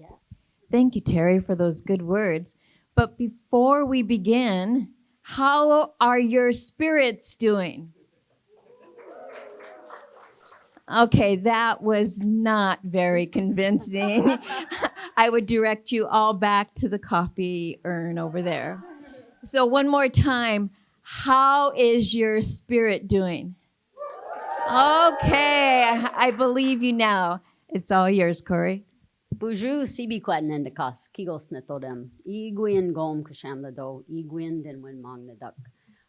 Yes. Thank you, Terry, for those good words. But before we begin, how are your spirits doing? Okay, that was not very convincing. I would direct you all back to the coffee urn over there. So one more time, how is your spirit doing? Okay, I believe you now. It's all yours, Korey. Buju sibi kwatnen de kas kigos netodem. Iguin gom kashamlado. Iguin den win mang naduk.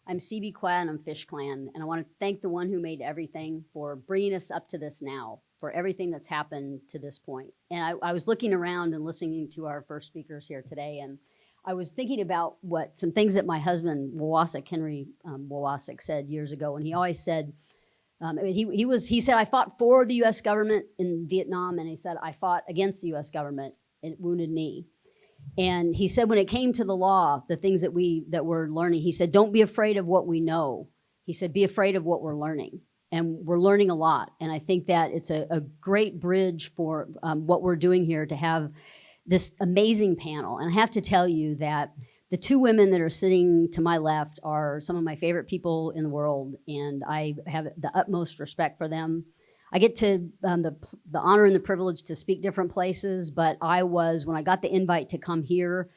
I'm CB Quad, I'm Fish Clan, and I want to thank the one who made everything for bringing us up to this now, for everything that's happened to this point. And I was looking around and listening to our first speakers here today, and I was thinking about some things that my husband, Wahwassuck, Henry Wahwassuck, said years ago, and he always said, he said, I fought for the U.S. government in Vietnam, and he said, I fought against the U.S. government in Wounded Knee. And he said, when it came to the law, the things that we're learning, he said, don't be afraid of what we know. He said, be afraid of what we're learning. And we're learning a lot. And I think that it's a great bridge for what we're doing here to have this amazing panel. And I have to tell you that the two women that are sitting to my left are some of my favorite people in the world. And I have the utmost respect for them. I get to the honor and the privilege to speak different places, but when I got the invite to come here,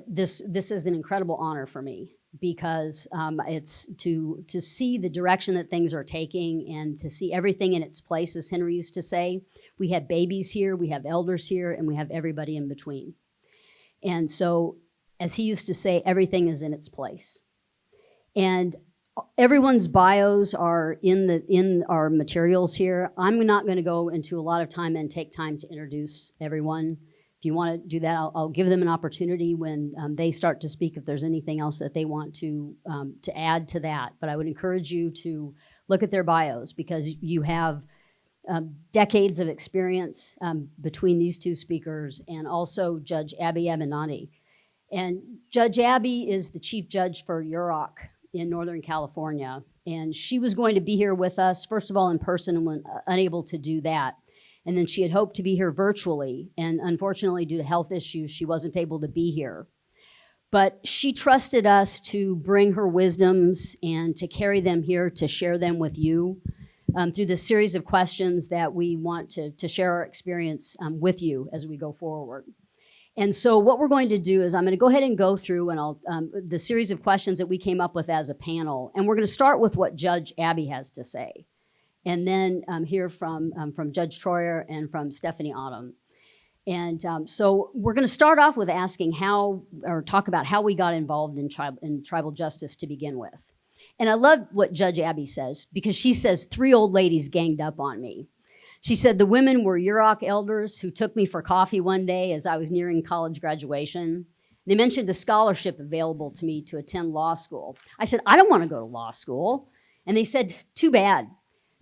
this is an incredible honor for me because it's to see the direction that things are taking and to see everything in its place, as Henry used to say. We have babies here, we have elders here, and we have everybody in between. And so, as he used to say, everything is in its place. And everyone's bios are in our materials here. I'm not going to go into a lot of time and take time to introduce everyone. If you want to do that, I'll give them an opportunity when they start to speak if there's anything else that they want to add to that. But I would encourage you to look at their bios because you have decades of experience between these two speakers and also Judge Abby Abinanti. And Judge Abby is the chief judge for Yurok in Northern California. And she was going to be here with us, first of all, in person, and was unable to do that. And then she had hoped to be here virtually. And unfortunately, due to health issues, she wasn't able to be here. But she trusted us to bring her wisdoms and to carry them here, to share them with you through the series of questions that we want to share our experience with you as we go forward. And so what we're going to do is I'm going to go ahead and go through the series of questions that we came up with as a panel. And we're going to start with what Judge Abby has to say. And then hear from Judge Treuer and from Stephanie Autumn. And so we're going to start off with asking talk about how we got involved in tribal justice to begin with. And I love what Judge Abby says, because she says 3 old ladies ganged up on me. She said the women were Yurok elders who took me for coffee one day as I was nearing college graduation. They mentioned a scholarship available to me to attend law school. I said, I don't want to go to law school. And they said, too bad.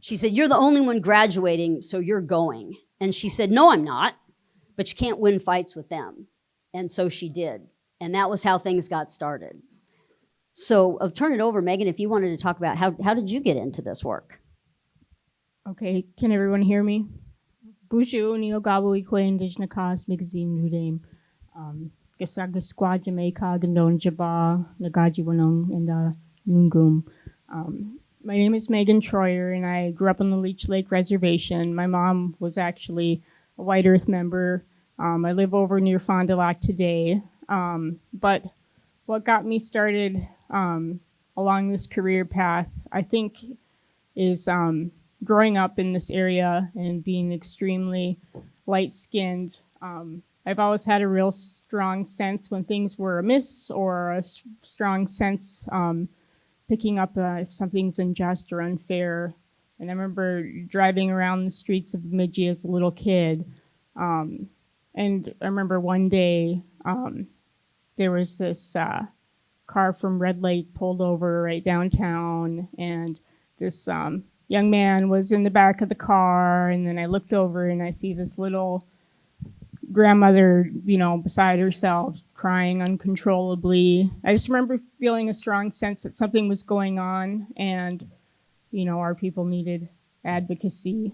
She said, you're the only one graduating, so you're going. And she said, no, I'm not, but you can't win fights with them. And so she did. And that was how things got started. So I'll turn it over, Megan, if you wanted to talk about how did you get into this work? Okay, can everyone hear me? Buju ni ogabu ikwe indigenous cause magazine nudem. Gasaga squad Jamaica gandon jaba nagaji wanong and nungum. My name is Megan Treuer, and I grew up on the Leech Lake Reservation. My mom was actually a White Earth member. I live over near Fond du Lac today. But what got me started along this career path, I think, is growing up in this area and being extremely light-skinned. I've always had a real strong sense when things were amiss, or a strong sense picking up if something's unjust or unfair. And I remember driving around the streets of Bemidji as a little kid. And I remember one day there was this car from Red Lake pulled over right downtown, and this young man was in the back of the car, and then I looked over and I see this little grandmother, beside herself, crying uncontrollably. I just remember feeling a strong sense that something was going on, and, our people needed advocacy.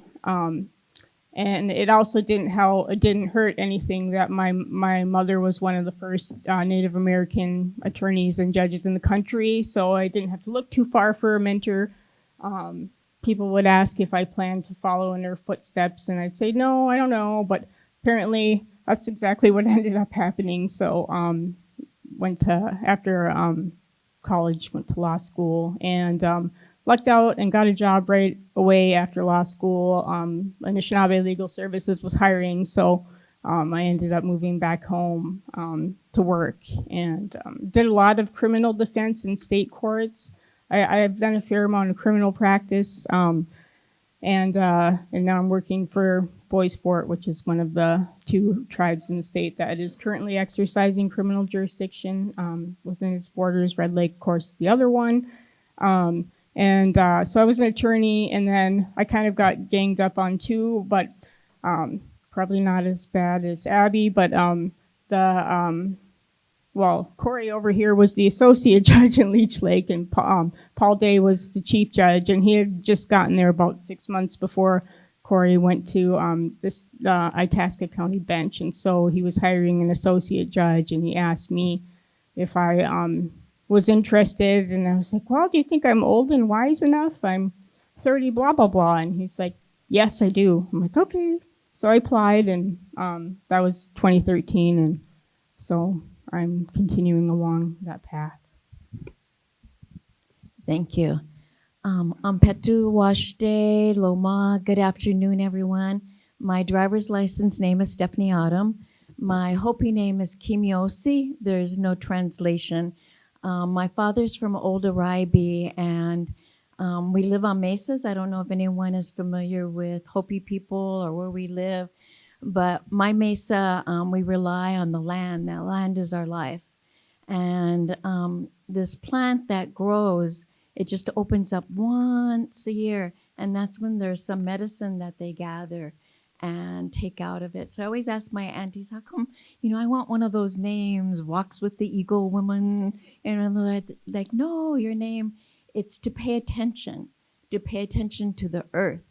And it also didn't help. It didn't hurt anything that my mother was one of the first Native American attorneys and judges in the country. So I didn't have to look too far for a mentor. People would ask if I planned to follow in her footsteps, and I'd say no, I don't know. But apparently, that's exactly what ended up happening. So went to after college, went to law school, and lucked out and got a job right away after law school. Anishinaabe Legal Services was hiring, so I ended up moving back home to work and did a lot of criminal defense in state courts. I've done a fair amount of criminal practice, and now I'm working for Bois Forte, which is one of the 2 tribes in the state that is currently exercising criminal jurisdiction within its borders. Red Lake, of course, is the other one. So I was an attorney, and then I kind of got ganged up on too, but probably not as bad as Abby. But Korey over here was the associate judge in Leech Lake, and Paul Day was the chief judge, and he had just gotten there about 6 months before Korey went to this Itasca County bench, and so he was hiring an associate judge, and he asked me if I was interested, and I was like, well, do you think I'm old and wise enough? I'm 30, blah, blah, blah. And he's like, yes, I do. I'm like, okay. So I applied, and that was 2013, and so I'm continuing along that path. Thank you. Petu Washde Loma. Good afternoon, everyone. My driver's license name is Stephanie Autumn. My Hopi name is Kimiosi. There's no translation. My father's from Old Oreilles, and we live on mesas. I don't know if anyone is familiar with Hopi people or where we live, but my mesa, we rely on the land. That land is our life. And this plant that grows, it just opens up once a year, and that's when there's some medicine that they gather and take out of it. So I always ask my aunties, how come, I want one of those names, Walks with the Eagle Woman, and they're like, no, your name, it's to pay attention to the earth,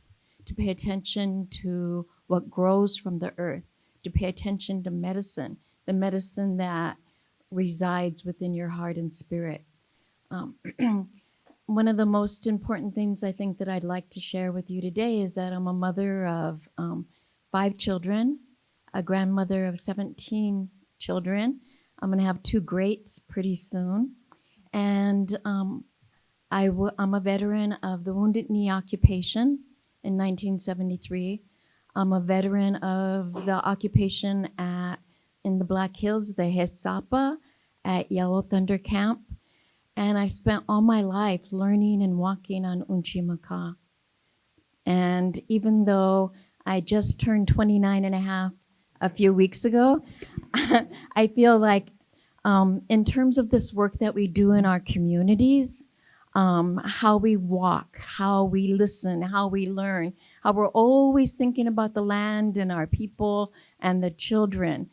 to pay attention to what grows from the earth, to pay attention to medicine, the medicine that resides within your heart and spirit. One of the most important things I think that I'd like to share with you today is that I'm a mother of 5 children, a grandmother of 17 children. I'm going to have 2 greats pretty soon. And I'm a veteran of the Wounded Knee occupation in 1973. I'm a veteran of the occupation in the Black Hills, the Hesapa at Yellow Thunder Camp. And I spent all my life learning and walking on Unchimaka. And even though I just turned 29 and a half a few weeks ago, I feel like in terms of this work that we do in our communities, how we walk, how we listen, how we learn, how we're always thinking about the land and our people and the children.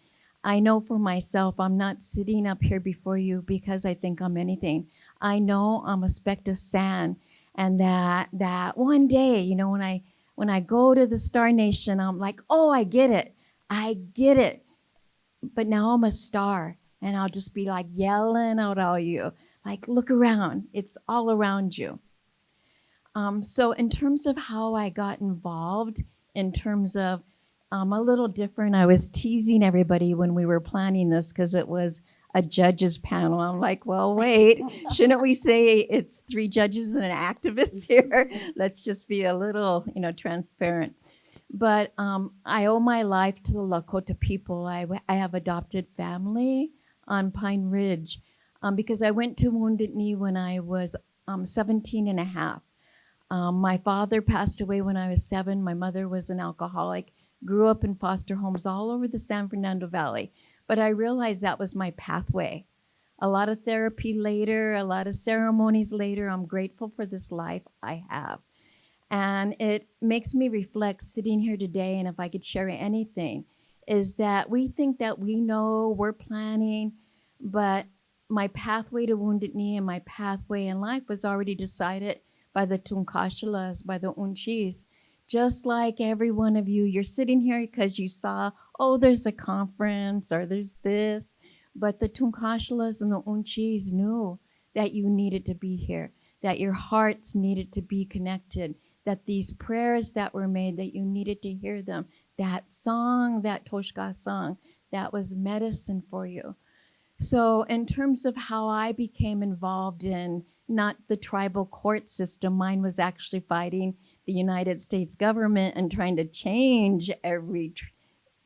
I know for myself, I'm not sitting up here before you because I think I'm anything. I know I'm a speck of sand, and that one day, when I go to the Star Nation, I'm like, oh, I get it. But now I'm a star, and I'll just be like yelling out at you, like, look around, it's all around you. So in terms of how I got involved, in terms of a little different, I was teasing everybody when we were planning this because it was a judges panel. I'm like, well, wait, shouldn't we say it's 3 judges and an activist here? Let's just be a little, transparent. But I owe my life to the Lakota people. I have adopted family on Pine Ridge because I went to Wounded Knee when I was 17 and a half. My father passed away when I was 7. My mother was an alcoholic, grew up in foster homes all over the San Fernando Valley. But I realized that was my pathway. A lot of therapy later, a lot of ceremonies later, I'm grateful for this life I have. And it makes me reflect sitting here today, and if I could share anything, is that we think that we know, we're planning, but my pathway to Wounded Knee and my pathway in life was already decided by the Tunkashalas, by the Unchis, just like every one of you. You're sitting here because you saw, oh, there's a conference or there's this. But the Tunkashalas and the Unchis knew that you needed to be here, that your hearts needed to be connected, that these prayers that were made, that you needed to hear them. That song, that Toshka song, that was medicine for you. So in terms of how I became involved in not the tribal court system, mine was actually fighting the United States government and trying to change every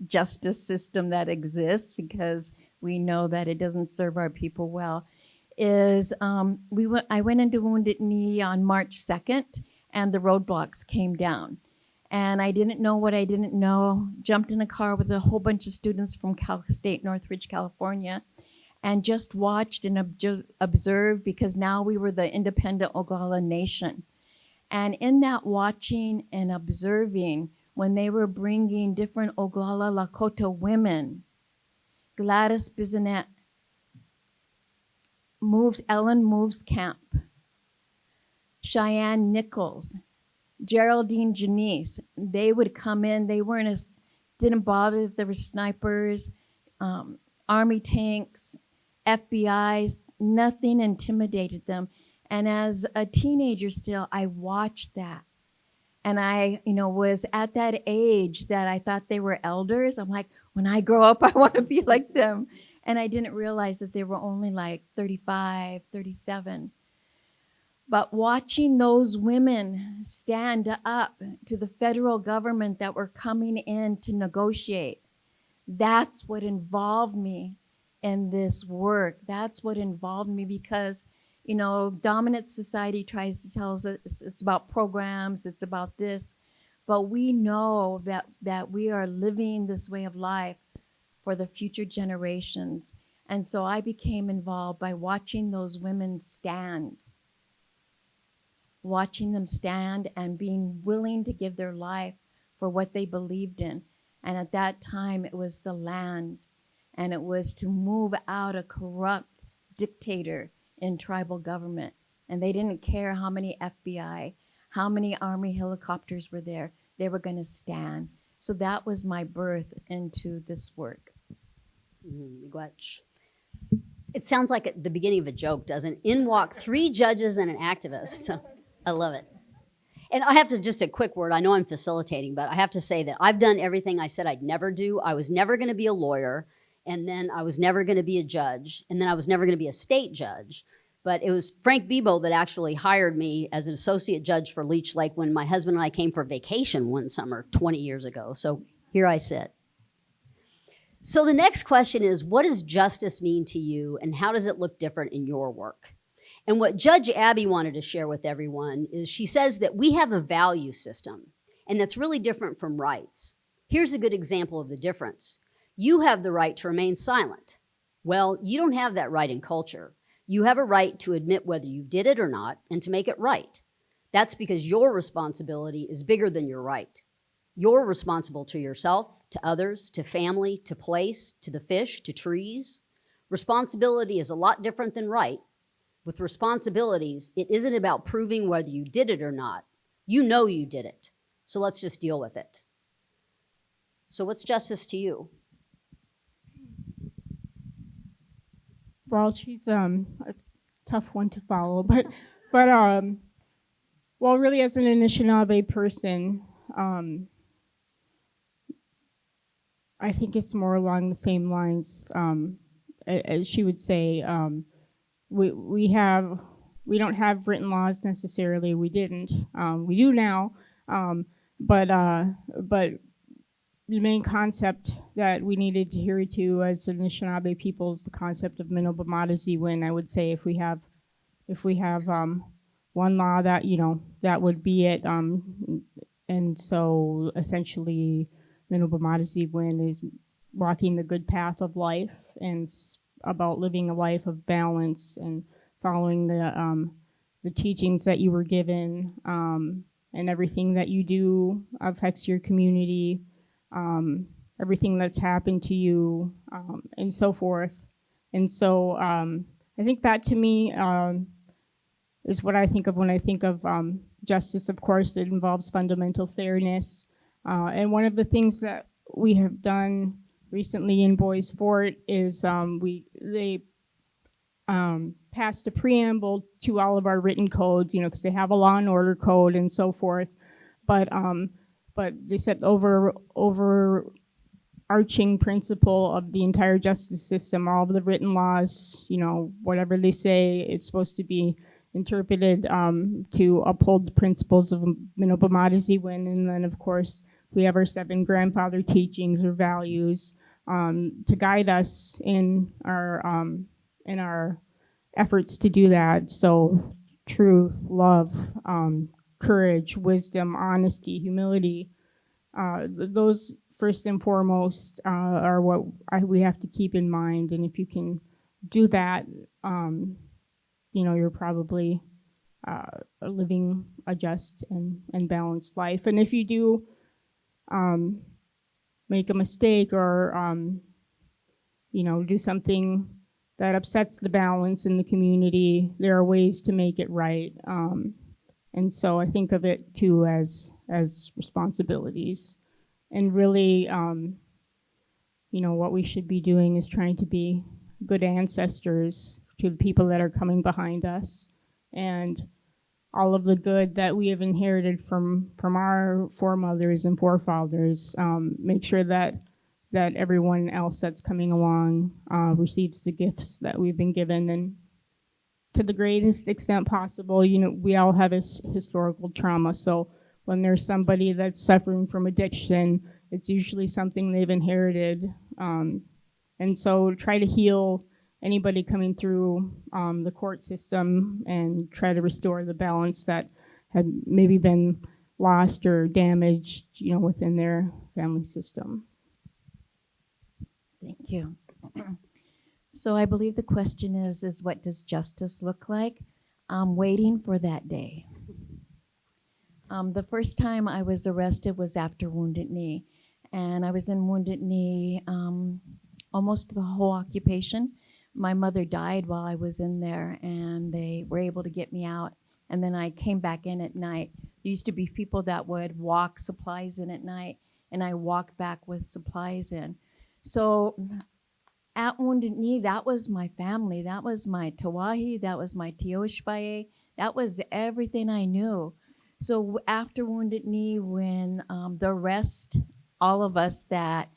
justice system that exists because we know that it doesn't serve our people well, is I went into Wounded Knee on March 2nd and the roadblocks came down. And I didn't know what I didn't know, jumped in a car with a whole bunch of students from Cal State Northridge, California, and just watched and observed because now we were the independent Oglala nation. And in that watching and observing, when they were bringing different Oglala Lakota women, Gladys Bizanet Ellen moves camp, Cheyenne Nichols, Geraldine Janice, they would come in, didn't bother if there were snipers, Army tanks, FBIs, nothing intimidated them. And as a teenager still, I watched that. And I, was at that age that I thought they were elders. I'm like, when I grow up, I want to be like them. And I didn't realize that they were only like 35, 37. But watching those women stand up to the federal government that were coming in to negotiate, that's what involved me in this work. That's what involved me because, dominant society tries to tell us it's about programs, it's about this. But we know that we are living this way of life for the future generations. And so I became involved by watching those women stand. Watching them stand and being willing to give their life for what they believed in. And at that time, it was the land, and it was to move out a corrupt dictator in tribal government. And they didn't care how many FBI, how many Army helicopters were there. They were going to stand. So that was my birth into this work. Miigwech. It sounds like at the beginning of a joke, doesn't it? In walk 3 judges and an activist. I love it. And I have to, just a quick word, I know I'm facilitating, but I have to say that I've done everything I said I'd never do. I was never going to be a lawyer, and then I was never going to be a judge, and then I was never going to be a state judge. But it was Frank Bebo that actually hired me as an associate judge for Leech Lake when my husband and I came for vacation one summer 20 years ago. So here I sit. So the next question is, what does justice mean to you, and how does it look different in your work? And what Judge Abby wanted to share with everyone is she says that we have a value system, and that's really different from rights. Here's a good example of the difference. You have the right to remain silent. Well, you don't have that right in culture. You have a right to admit whether you did it or not and to make it right. That's because your responsibility is bigger than your right. You're responsible to yourself, to others, to family, to place, to the fish, to trees. Responsibility is a lot different than right. With responsibilities, it isn't about proving whether you did it or not. You know you did it. So let's just deal with it. So what's justice to you? Well, she's a tough one to follow, but well, really, as an Anishinaabe person, I think it's more along the same lines as she would say. We don't have written laws necessarily. We didn't. We do now, but the main concept that we needed to adhere to as Anishinaabe people is the concept of Minobamadaziwin. I would say if we have one law that that would be it. And so essentially, Minobamadaziwin is walking the good path of life, and it's about living a life of balance and following the teachings that you were given, and everything that you do affects your community. Everything that's happened to you, and so forth. And so I think that to me is what I think of when I think of justice, of course, it involves fundamental fairness. And one of the things that we have done recently in Bois Forte is they passed a preamble to all of our written codes, you know, because they have a law and order code and so forth. But they said overarching principle of the entire justice system, all of the written laws, you know, whatever they say, it's supposed to be interpreted to uphold the principles of Minopamataziwin. And then, of course, we have our 7 grandfather teachings or values to guide us in our efforts to do that. So truth, love, courage, wisdom, honesty, humility, those first and foremost are what we have to keep in mind. And if you can do that, you know, you're probably living a just and balanced life. And if you do make a mistake or, you know, do something that upsets the balance in the community, there are ways to make it right. And so I think of it too as responsibilities. And really, you know, what we should be doing is trying to be good ancestors to the people that are coming behind us, and all of the good that we have inherited from our foremothers and forefathers. Make sure that everyone else that's coming along receives the gifts that we've been given, and to the greatest extent possible. You know, we all have historical trauma, so when there's somebody that's suffering from addiction, it's usually something they've inherited. And so try to heal anybody coming through the court system and try to restore the balance that had maybe been lost or damaged, you know, within their family system. Thank you. So I believe the question is what does justice look like? I'm waiting for that day. The first time I was arrested was after Wounded Knee, and I was in Wounded Knee almost the whole occupation. My mother died while I was in there, and they were able to get me out, and then I came back in at night. There used to be people that would walk supplies in at night, and I walked back with supplies in. So at Wounded Knee, that was my family. That was my Tawahi. That was my Tioshpaye. That was everything I knew. So after Wounded Knee, when the rest, all of us that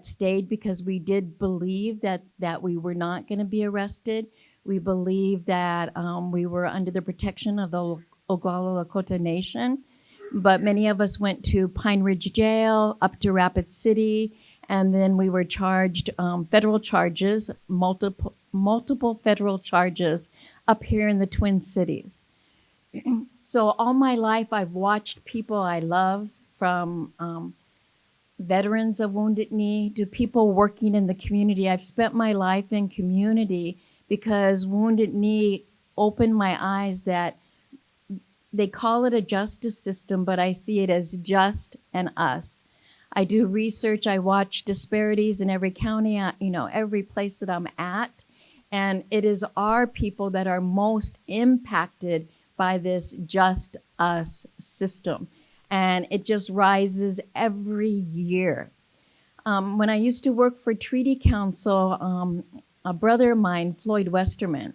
stayed, because we did believe that we were not going to be arrested. We believed that we were under the protection of the Oglala Lakota Nation. But many of us went to Pine Ridge Jail, up to Rapid City, and then we were charged federal charges, multiple federal charges up here in the Twin Cities. So all my life, I've watched people I love, from veterans of Wounded Knee to people working in the community. I've spent my life in community because Wounded Knee opened my eyes that they call it a justice system, but I see it as just and us. I do research. I watch disparities in every county, you know, every place that I'm at. And it is our people that are most impacted by this just us system. And it just rises every year. When I used to work for Treaty Council, a brother of mine, Floyd Westerman,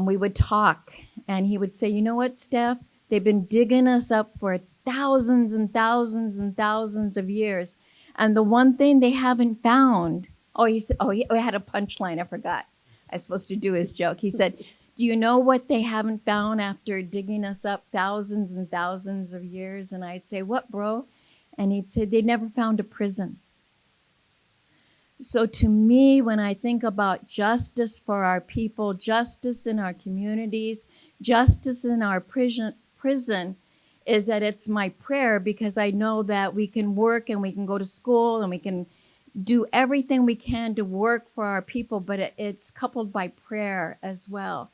we would talk, and he would say, you know what, Steph? They've been digging us up for thousands and thousands and thousands of years. And the one thing they haven't found, he had a punchline, I forgot. I was supposed to do his joke. He said, do you know what they haven't found after digging us up thousands and thousands of years? And I'd say, what, bro? And he'd say, they never found a prison. So to me, when I think about justice for our people, justice in our communities, justice in our prison, is that it's my prayer, because I know that we can work and we can go to school and we can do everything we can to work for our people, but it's coupled by prayer as well.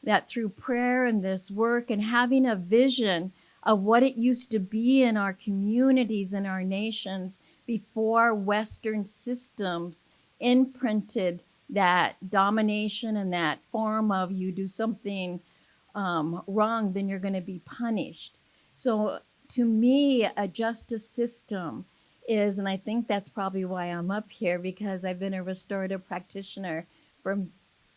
That through prayer and this work and having a vision of what it used to be in our communities and our nations before Western systems imprinted that domination and that form of you do something wrong, then you're going to be punished. So to me, a justice system is, and I think that's probably why I'm up here, because I've been a restorative practitioner for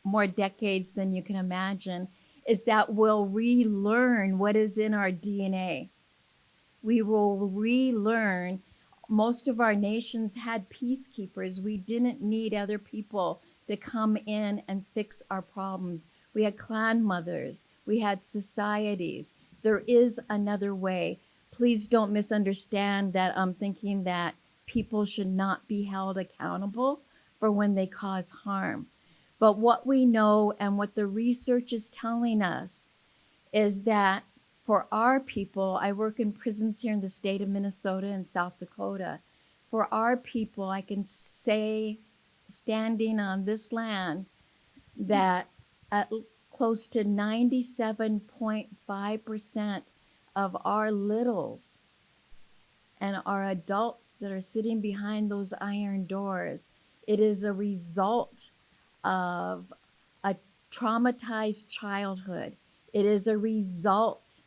more decades than you can imagine, is that we'll relearn what is in our DNA. We will relearn. Most of our nations had peacekeepers. We didn't need other people to come in and fix our problems. We had clan mothers. We had societies. There is another way. Please don't misunderstand that I'm thinking that people should not be held accountable for when they cause harm. But what we know and what the research is telling us is that for our people, I work in prisons here in the state of Minnesota and South Dakota. For our people, I can say, standing on this land, that close to 97.5% of our littles and our adults that are sitting behind those iron doors, it is a result of a traumatized childhood. It is a result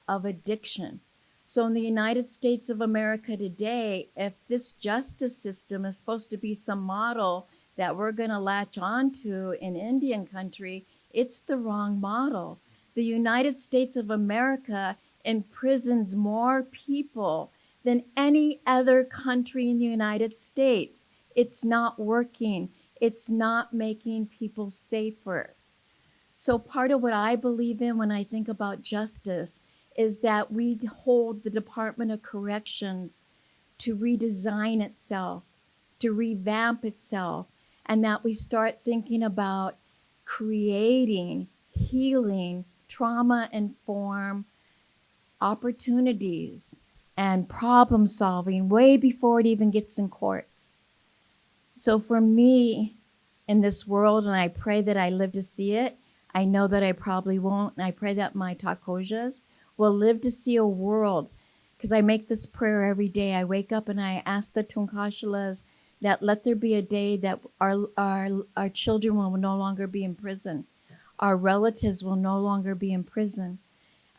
of addiction. So in the United States of America today, if this justice system is supposed to be some model that we're going to latch onto in Indian country, it's the wrong model. The United States of America imprisons more people than any other country in the United States. It's not working. It's not making people safer. So part of what I believe in when I think about justice is that we hold the Department of Corrections to redesign itself, to revamp itself, and that we start thinking about creating, healing, trauma-informed opportunities and problem solving way before it even gets in courts. So for me, in this world, and I pray that I live to see it, I know that I probably won't, and I pray that my Takojas will live to see a world, because I make this prayer every day. I wake up and I ask the Tunkashalas that let there be a day that our children will no longer be in prison. Our relatives will no longer be in prison.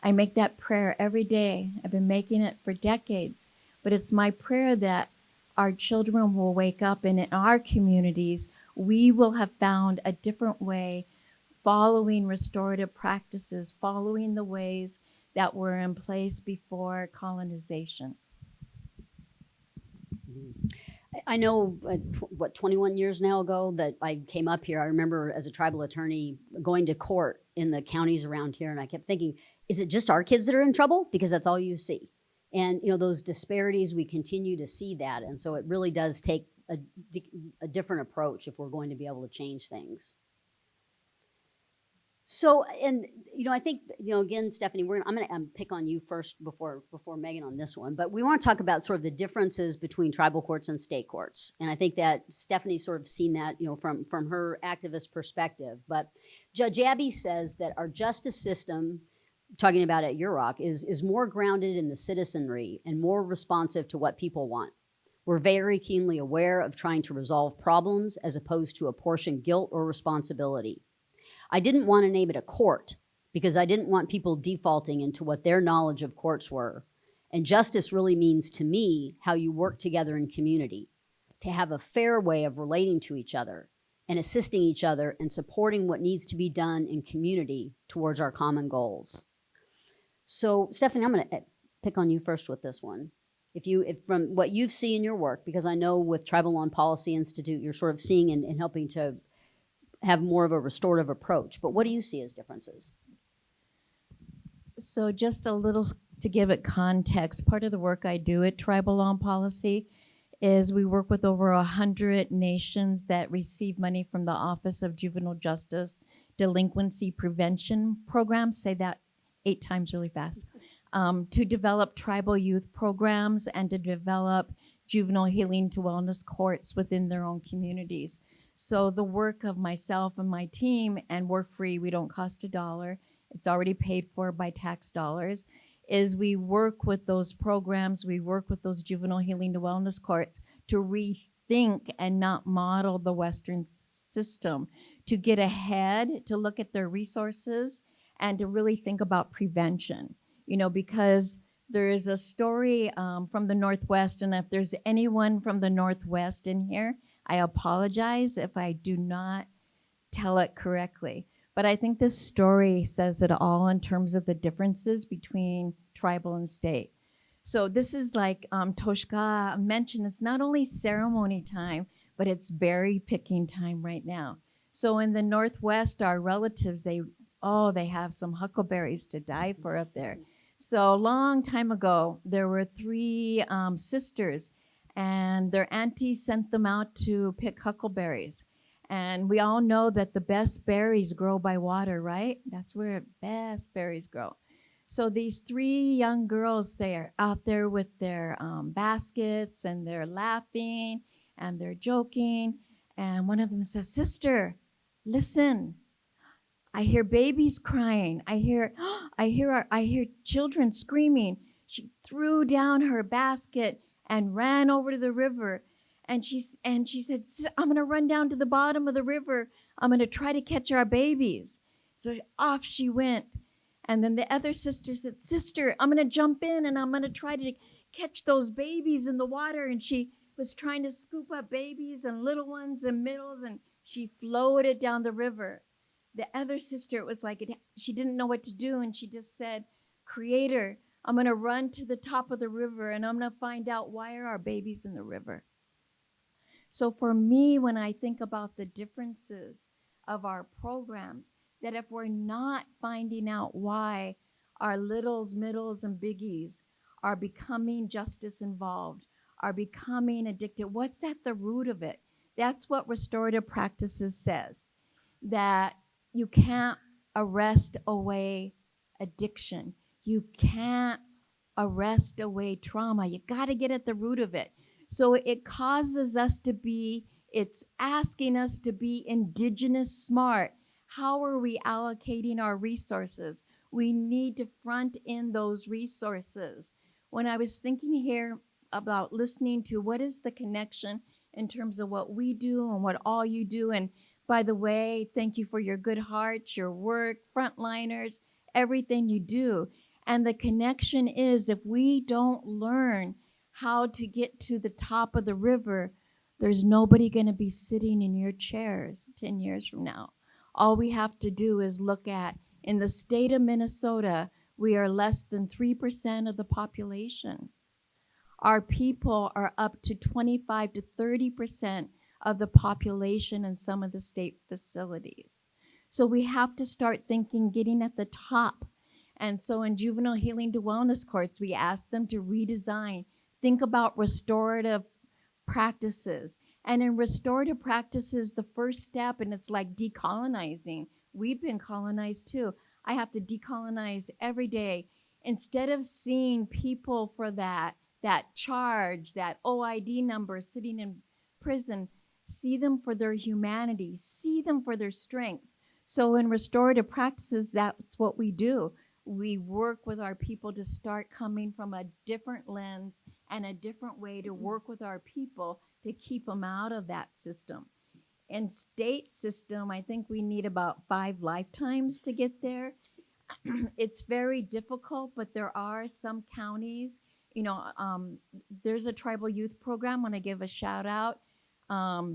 I make that prayer every day. I've been making it for decades, but it's my prayer that our children will wake up, and in our communities, we will have found a different way, following restorative practices, following the ways that were in place before colonization. I know, 21 years now ago that I came up here. I remember as a tribal attorney going to court in the counties around here, and I kept thinking, is it just our kids that are in trouble? Because that's all you see. And, you know, those disparities, we continue to see that. And so it really does take a different approach if we're going to be able to change things. So, and, you know, I think, you know, again, Stephanie, I'm going to pick on you first before Megan on this one, but we want to talk about sort of the differences between tribal courts and state courts. And I think that Stephanie's sort of seen that, you know, from her activist perspective. But Judge Abby says that our justice system, talking about at Yurok, is more grounded in the citizenry and more responsive to what people want. We're very keenly aware of trying to resolve problems as opposed to apportion guilt or responsibility. I didn't want to name it a court because I didn't want people defaulting into what their knowledge of courts were. And justice really means to me how you work together in community, to have a fair way of relating to each other and assisting each other and supporting what needs to be done in community towards our common goals. So Stephanie, I'm going to pick on you first with this one. If from what you've seen in your work, because I know with Tribal Law and Policy Institute, you're sort of seeing and helping to have more of a restorative approach, but what do you see as differences? So just a little to give it context, part of the work I do at Tribal Law and Policy is we work with over 100 nations that receive money from the Office of Juvenile Justice Delinquency Prevention Programs, say that 8 times really fast, to develop tribal youth programs and to develop juvenile healing to wellness courts within their own communities. So the work of myself and my team, and we're free, we don't cost $1, it's already paid for by tax dollars, is we work with those programs, we work with those juvenile healing to wellness courts to rethink and not model the Western system, to get ahead, to look at their resources, and to really think about prevention. You know, because There is a story from the Northwest, and if there's anyone from the Northwest in here, I apologize if I do not tell it correctly. But I think this story says it all in terms of the differences between tribal and state. So this is like Toshka mentioned, it's not only ceremony time, but it's berry picking time right now. So in the Northwest, our relatives, they have some huckleberries to die for up there. So a long time ago, there were three sisters, and their auntie sent them out to pick huckleberries. And we all know that the best berries grow by water, right? That's where best berries grow. So these three young girls, they're out there with their baskets, and they're laughing and they're joking. And one of them says, "Sister, listen. I hear babies crying. I hear children screaming." She threw down her basket and ran over to the river. And she said, "I'm going to run down to the bottom of the river. I'm going to try to catch our babies." So off she went. And then the other sister said, "Sister, I'm going to jump in and I'm going to try to catch those babies in the water." And she was trying to scoop up babies and little ones and middles, and she floated down the river. The other sister, it was like she didn't know what to do, and she just said, "Creator, I'm going to run to the top of the river and I'm going to find out why are our babies in the river." So for me, when I think about the differences of our programs, that if we're not finding out why our littles, middles, and biggies are becoming justice involved, are becoming addicted, what's at the root of it? That's what restorative practices says, that you can't arrest away addiction. You can't arrest away trauma. You got to get at the root of it. So it causes us to be, it's asking us to be indigenous smart. How are we allocating our resources? We need to front in those resources. When I was thinking here about listening to what is the connection in terms of what we do and what all you do, and by the way, thank you for your good hearts, your work, frontliners, everything you do. And the connection is, if we don't learn how to get to the top of the river, there's nobody going to be sitting in your chairs 10 years from now. All we have to do is look at, in the state of Minnesota, we are less than 3% of the population. Our people are up to 25 to 30% of the population in some of the state facilities. So we have to start thinking, getting at the top. And so in juvenile healing to wellness courts, we ask them to redesign, think about restorative practices. And in restorative practices, the first step, and it's like decolonizing. We've been colonized too. I have to decolonize every day. Instead of seeing people for that charge, that OID number sitting in prison, see them for their humanity, see them for their strengths. So in restorative practices, that's what we do. We work with our people to start coming from a different lens and a different way to work with our people to keep them out of that system. In state system, I think we need about 5 lifetimes to get there. It's very difficult, but there are some counties, there's a tribal youth program. I want to give a shout out.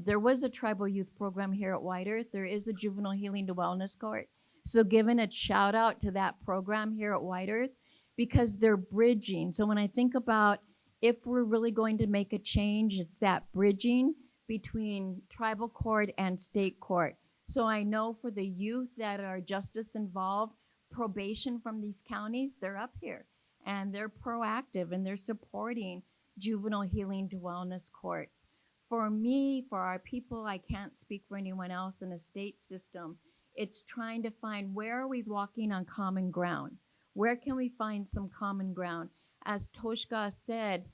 There was a tribal youth program here at White Earth. There is a juvenile healing to wellness court. So giving a shout out to that program here at White Earth, because they're bridging. So when I think about if we're really going to make a change, it's that bridging between tribal court and state court. So I know for the youth that are justice involved, probation from these counties, they're up here and they're proactive and they're supporting juvenile healing to wellness courts. For me, for our people, I can't speak for anyone else in a state system. It's trying to find, where are we walking on common ground? Where can we find some common ground? As Toshka said,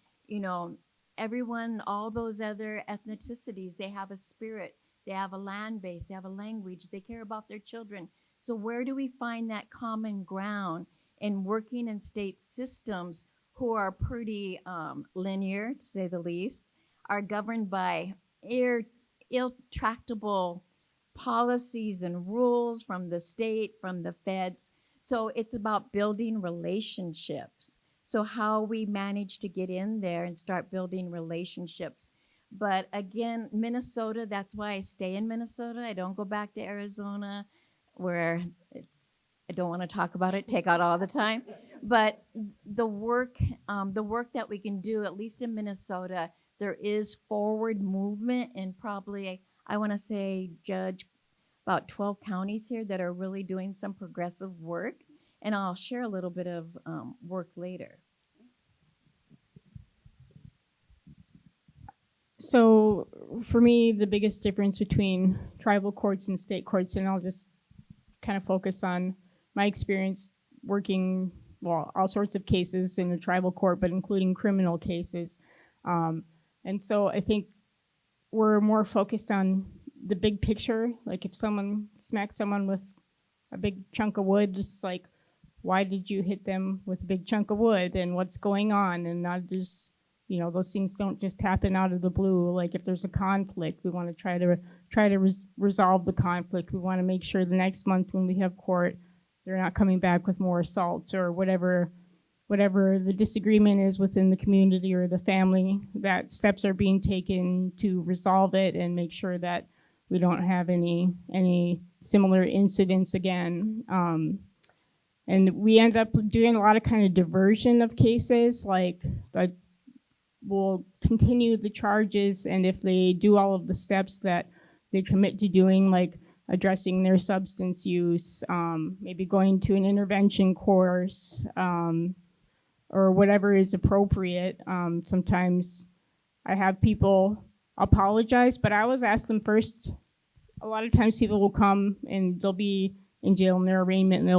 everyone, all those other ethnicities, they have a spirit, they have a land base, they have a language, they care about their children. So where do we find that common ground in working in state systems who are pretty linear, to say the least, are governed by intractable policies and rules from the state, from the feds. So it's about building relationships. So how we manage to get in there and start building relationships. But again, Minnesota, that's why I stay in Minnesota. I don't go back to Arizona where I don't want to talk about it, take out all the time. But the work that we can do, at least in Minnesota, there is forward movement in probably, I want to say, Judge, about 12 counties here that are really doing some progressive work. And I'll share a little bit of work later. So for me, the biggest difference between tribal courts and state courts, and I'll just kind of focus on my experience working, well, all sorts of cases in the tribal court, but including criminal cases. And so I think we're more focused on the big picture. Like if someone smacks someone with a big chunk of wood, it's like, why did you hit them with a big chunk of wood and what's going on? And not just, you know, those things don't just happen out of the blue. Like if there's a conflict, we want to try to resolve the conflict. We want to make sure the next month when we have court, they're not coming back with more assaults or whatever the disagreement is within the community or the family, that steps are being taken to resolve it and make sure that we don't have any similar incidents again. And we end up doing a lot of kind of diversion of cases, like we'll continue the charges, and if they do all of the steps that they commit to doing, like addressing their substance use, maybe going to an intervention course, or whatever is appropriate. Sometimes I have people apologize, but I always ask them first. A lot of times people will come and they'll be in jail in their arraignment and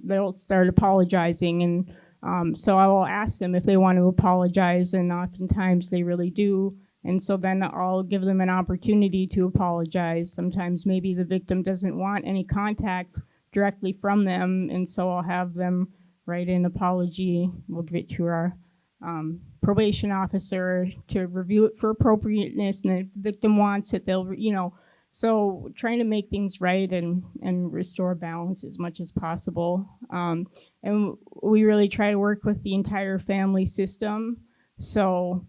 they'll start apologizing, and so I will ask them if they want to apologize, and oftentimes they really do. And so then I'll give them an opportunity to apologize. Sometimes maybe the victim doesn't want any contact directly from them, and so I'll have them write an apology. We'll give it to our probation officer to review it for appropriateness, and if the victim wants it, they'll, you know, so trying to make things right and restore balance as much as possible. And we really try to work with the entire family system. So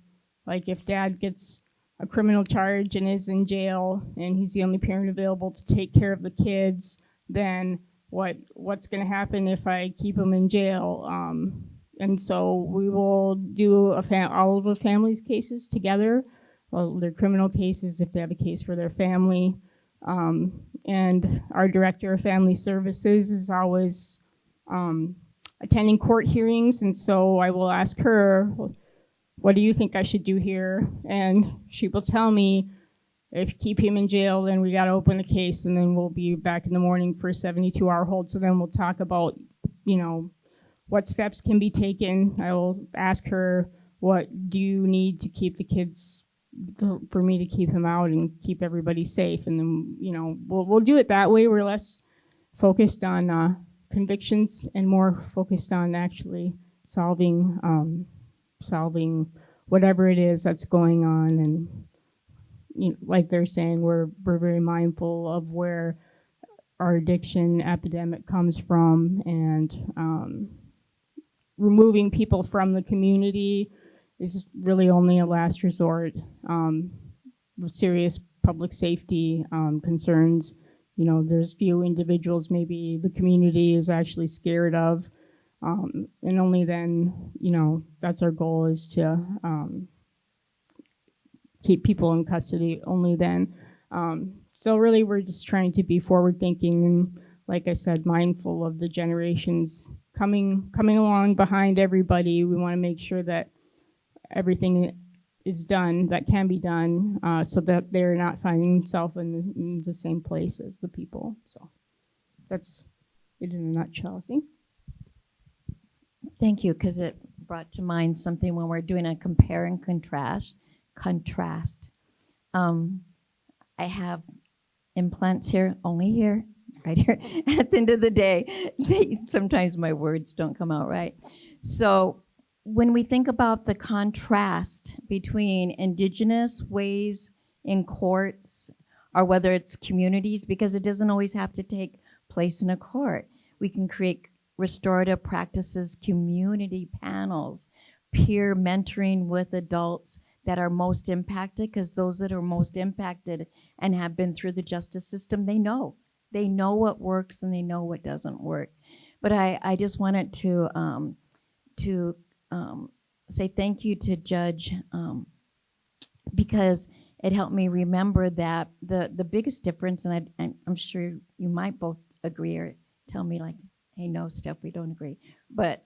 like if dad gets a criminal charge and is in jail and he's the only parent available to take care of the kids, then what's going to happen if I keep him in jail? And so we will do all of the family's cases together. Well, their criminal cases if they have a case for their family. And our director of family services is always attending court hearings, and so I will ask her, what do you think I should do here? And she will tell me, if keep him in jail, then we got to open a case, and then we'll be back in the morning for a 72-hour hold. So then we'll talk about, you know, what steps can be taken. I will ask her, what do you need to keep the kids, for me to keep him out and keep everybody safe? And then, you know, we'll do it that way. We're less focused on convictions and more focused on actually solving whatever it is that's going on. And, you know, like they're saying, we're very mindful of where our addiction epidemic comes from, and removing people from the community is really only a last resort. With serious public safety concerns, you know, there's few individuals maybe the community is actually scared of, and only then, you know, that's our goal, is to keep people in custody only then. So really we're just trying to be forward thinking and, like I said, mindful of the generations coming along behind everybody. We want to make sure that everything is done that can be done, so that they're not finding themselves in the same place as the people. So that's it in a nutshell, I think. Thank you, because it brought to mind something when we're doing a compare and contrast. I have implants here, only here, right here. At the end of the day, sometimes my words don't come out right. So when we think about the contrast between indigenous ways in courts, or whether it's communities, because it doesn't always have to take place in a court. We can create restorative practices community panels, peer mentoring with adults that are most impacted, because those that are most impacted and have been through the justice system, they know what works and they know what doesn't work. But I just wanted to say thank you to Judge, because it helped me remember that the biggest difference, and I'm sure you might both agree or tell me like, hey, no, Steph, we don't agree. But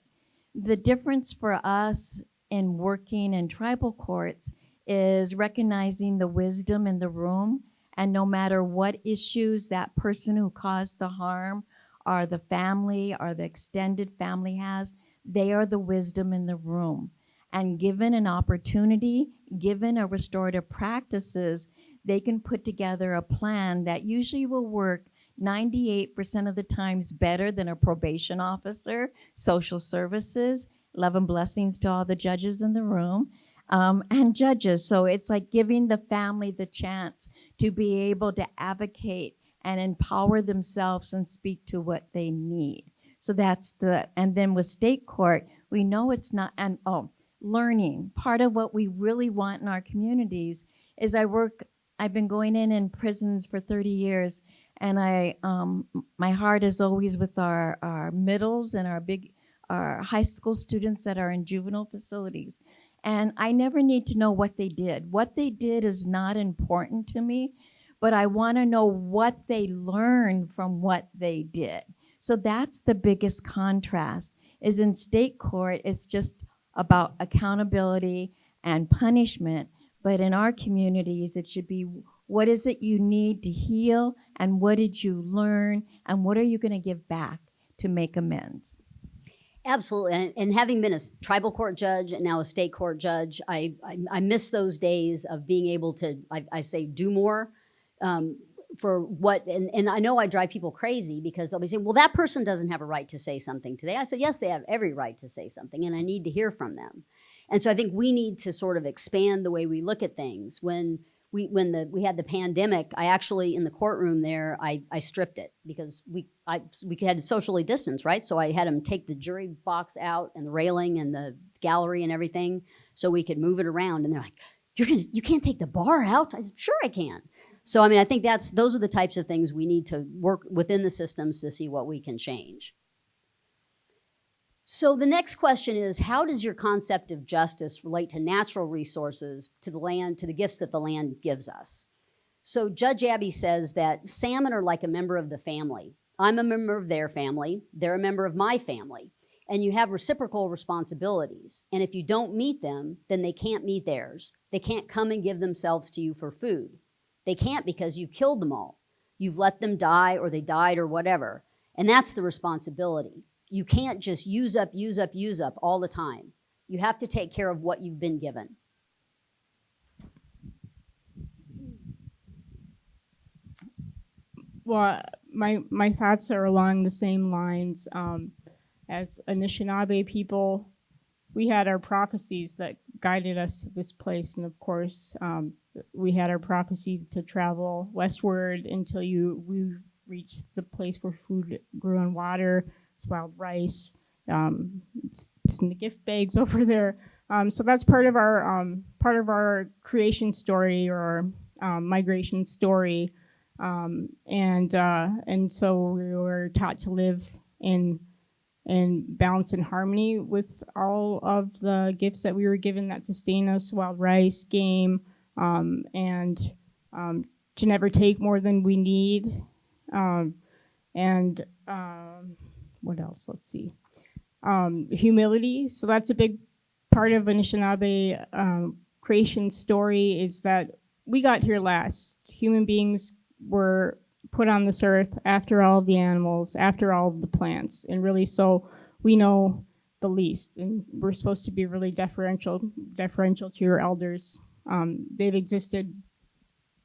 the difference for us in working in tribal courts is recognizing the wisdom in the room, and no matter what issues that person who caused the harm or the family or the extended family has, they are the wisdom in the room. And given an opportunity, given a restorative practices, they can put together a plan that usually will work 98% of the times better than a probation officer, social services. Love and blessings to all the judges in the room, and judges. So it's like giving the family the chance to be able to advocate and empower themselves and speak to what they need. So that's and then with state court, we know it's not, learning. Part of what we really want in our communities is I've been going in prisons for 30 years, and my heart is always with our middles and our high school students that are in juvenile facilities. And I never need to know what they did. What they did is not important to me, but I want to know what they learned from what they did. So that's the biggest contrast, is in state court, it's just about accountability and punishment. But in our communities, it should be, what is it you need to heal, and what did you learn, and what are you going to give back to make amends? Absolutely, and having been a tribal court judge and now a state court judge, I miss those days of being able to, I say, do more for what, and I know I drive people crazy because they'll be saying, well, that person doesn't have a right to say something today. I said, yes, they have every right to say something, and I need to hear from them. And so I think we need to sort of expand the way we look at things. When we had the pandemic, I actually, in the courtroom there, I stripped it because we had to socially distance, right? So I had them take the jury box out and the railing and the gallery and everything so we could move it around. And they're like, you can't take the bar out? I said, sure I can. So, I mean, I think those are the types of things we need to work within the systems to see what we can change. So the next question is, how does your concept of justice relate to natural resources, to the land, to the gifts that the land gives us? So Judge Abby says that salmon are like a member of the family. I'm a member of their family. They're a member of my family. And you have reciprocal responsibilities. And if you don't meet them, then they can't meet theirs. They can't come and give themselves to you for food. They can't because you killed them all. You've let them die, or they died, or whatever. And that's the responsibility. You can't just use up all the time. You have to take care of what you've been given. Well, my thoughts are along the same lines. As Anishinaabe people, we had our prophecies that guided us to this place. And of course, we had our prophecy to travel westward until we reached the place where food grew on water. It's wild rice. It's in the gift bags over there. So that's part of our creation story, or migration story. And so we were taught to live in balance and harmony with all of the gifts that we were given that sustain us: wild rice, game, and to never take more than we need. What else? Let's see. Humility. So that's a big part of Anishinaabe creation story, is that we got here last. Human beings were put on this earth after all of the animals, after all of the plants, and really so we know the least. And we're supposed to be really deferential to your elders. They've existed,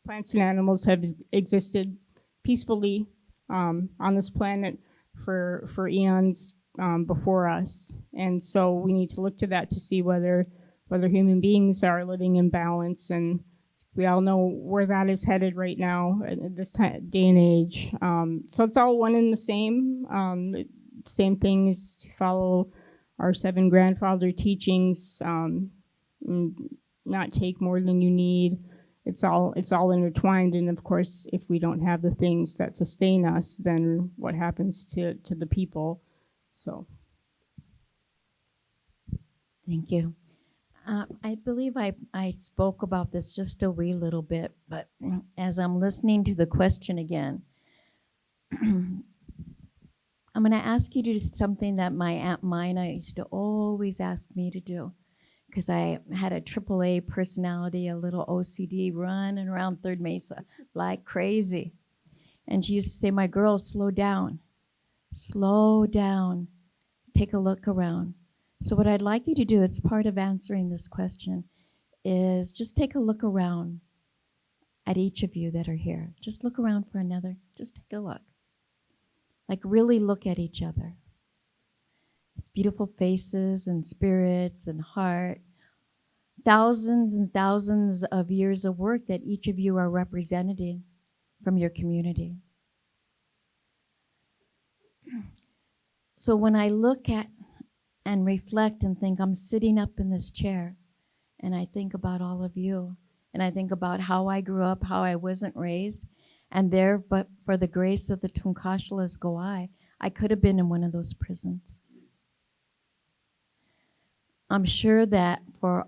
plants and animals have existed peacefully on this planet for eons before us. And so we need to look to that to see whether human beings are living in balance. And we all know where that is headed right now at this day and age. So it's all one and the same. same thing is to follow our 7 grandfather teachings, not take more than you need. It's all intertwined, and of course, if we don't have the things that sustain us, then what happens to the people? So. Thank you. I believe I spoke about this just a wee little bit, but as I'm listening to the question again, I'm going to ask you to do something that my Aunt Mina used to always ask me to do, because I had a AAA personality, a little OCD, running around Third Mesa like crazy. And she used to say, my girl, slow down, take a look around. So what I'd like you to do, it's part of answering this question, is just take a look around at each of you that are here. Just look around for another, just take a look. Like really look at each other. These beautiful faces and spirits and heart. Thousands and thousands of years of work that each of you are representing from your community. So when I look at and reflect and think, I'm sitting up in this chair, and I think about all of you, and I think about how I grew up, how I wasn't raised, and there, but for the grace of the Tunkashalas go I could have been in one of those prisons. I'm sure that for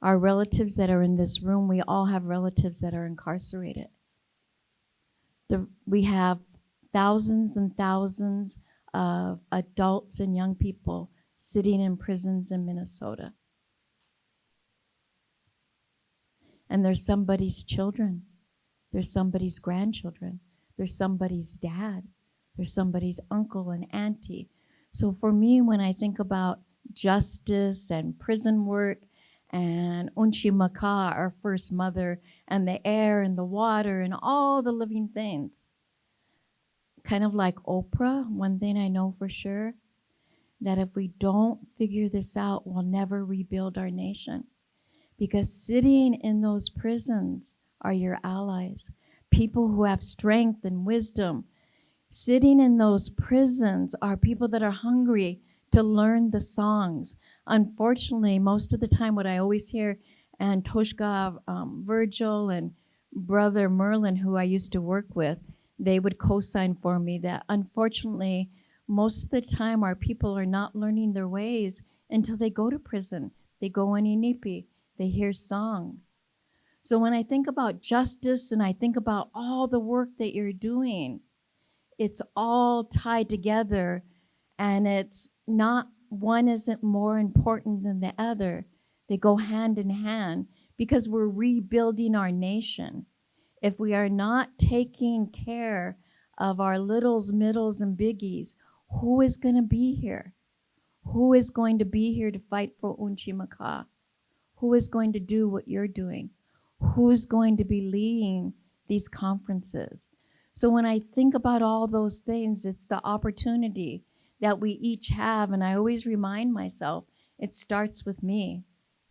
our relatives that are in this room, we all have relatives that are incarcerated. We have thousands and thousands of adults and young people sitting in prisons in Minnesota. And there's somebody's children, there's somebody's grandchildren, there's somebody's dad, there's somebody's uncle and auntie. So for me, when I think about justice and prison work and Unchimaka, our first mother, and the air and the water and all the living things, kind of like Oprah, one thing I know for sure, that if we don't figure this out, we'll never rebuild our nation. Because sitting in those prisons are your allies, people who have strength and wisdom. Sitting in those prisons are people that are hungry to learn the songs. Unfortunately, most of the time what I always hear, and Toshka Virgil and Brother Merlin, who I used to work with, they would co-sign for me that unfortunately, most of the time our people are not learning their ways until they go to prison. They go in Inipi, they hear songs. So when I think about justice and I think about all the work that you're doing, it's all tied together, and it's not, one isn't more important than the other. They go hand in hand because we're rebuilding our nation. If we are not taking care of our littles, middles, and biggies, who is going to be here? Who is going to be here to fight for Unchimaka? Who is going to do what you're doing? Who's going to be leading these conferences? So when I think about all those things, it's the opportunity that we each have, and I always remind myself, it starts with me.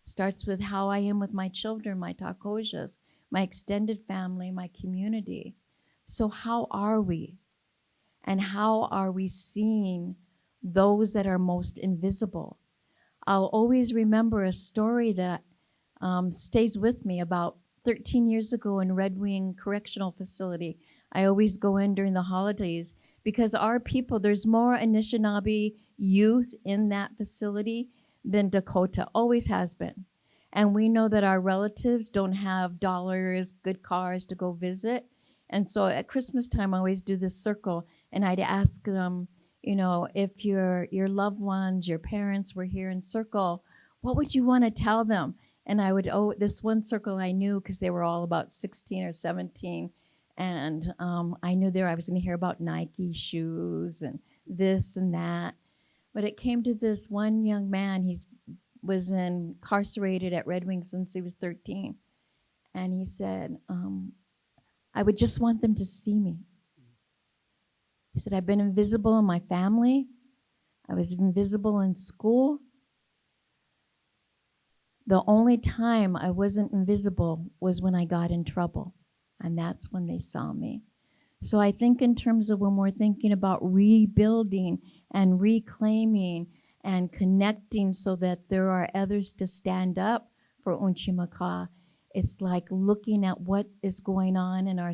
It starts with how I am with my children, my takojas, my extended family, my community. So how are we? And how are we seeing those that are most invisible? I'll always remember a story that stays with me. About 13 years ago in Red Wing Correctional Facility, I always go in during the holidays because our people, there's more Anishinaabe youth in that facility than Dakota, always has been. And we know that our relatives don't have dollars, good cars to go visit. And so at Christmas time, I always do this circle, and I'd ask them, you know, if your loved ones, your parents were here in circle, what would you want to tell them? And I would, this one circle I knew because they were all about 16 or 17. And I knew I was going to hear about Nike shoes and this and that. But it came to this one young man. He was incarcerated at Red Wing since he was 13. And he said, I would just want them to see me. He said, I've been invisible in my family. I was invisible in school. The only time I wasn't invisible was when I got in trouble. And that's when they saw me. So I think in terms of when we're thinking about rebuilding and reclaiming and connecting so that there are others to stand up for Unchimaka, it's like looking at what is going on in our